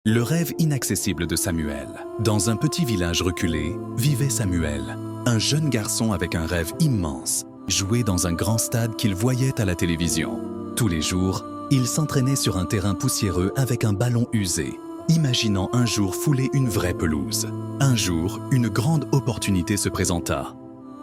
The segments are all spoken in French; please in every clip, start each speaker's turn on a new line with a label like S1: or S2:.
S1: Le rêve inaccessible de Samuel. Dans un petit village reculé, vivait Samuel, un jeune garçon avec un rêve immense, jouer dans un grand stade qu'il voyait à la télévision. Tous les jours, il s'entraînait sur un terrain poussiéreux avec un ballon usé, imaginant un jour fouler une vraie pelouse. Un jour, une grande opportunité se présenta.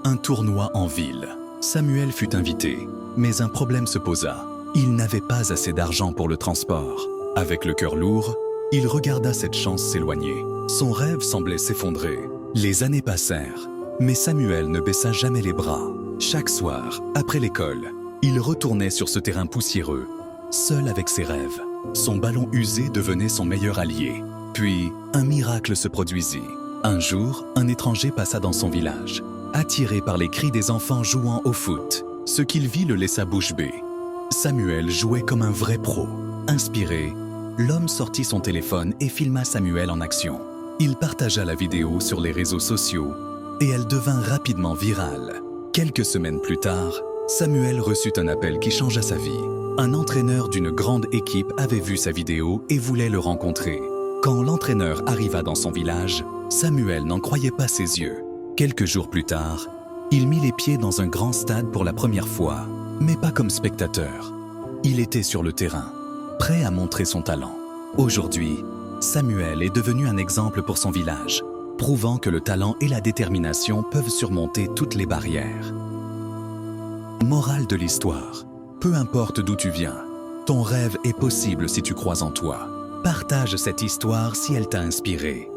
S1: Un tournoi en ville. Samuel fut invité, mais un problème se posa. Il n'avait pas assez d'argent pour le transport. Avec le cœur lourd, il regarda cette chance s'éloigner. Son rêve semblait s'effondrer. Les années passèrent, mais Samuel ne baissa jamais les bras. Chaque soir, après l'école, il retournait sur ce terrain poussiéreux, seul avec ses rêves. Son ballon usé devenait son meilleur allié. Puis, un miracle se produisit. Un jour, un étranger passa dans son village. Attiré par les cris des enfants jouant au foot, ce qu'il vit le laissa bouche bée. Samuel jouait comme un vrai pro. Inspiré, l'homme sortit son téléphone et filma Samuel en action. Il partagea la vidéo sur les réseaux sociaux et elle devint rapidement virale. Quelques semaines plus tard, Samuel reçut un appel qui changea sa vie. Un entraîneur d'une grande équipe avait vu sa vidéo et voulait le rencontrer. Quand l'entraîneur arriva dans son village, Samuel n'en croyait pas ses yeux. Quelques jours plus tard, il mit les pieds dans un grand stade pour la première fois, mais pas comme spectateur. Il était sur le terrain, prêt à montrer son talent. Aujourd'hui, Samuel est devenu un exemple pour son village, prouvant que le talent et la détermination peuvent surmonter toutes les barrières. Morale de l'histoire. Peu importe d'où tu viens, ton rêve est possible si tu crois en toi. Partage cette histoire si elle t'a inspiré.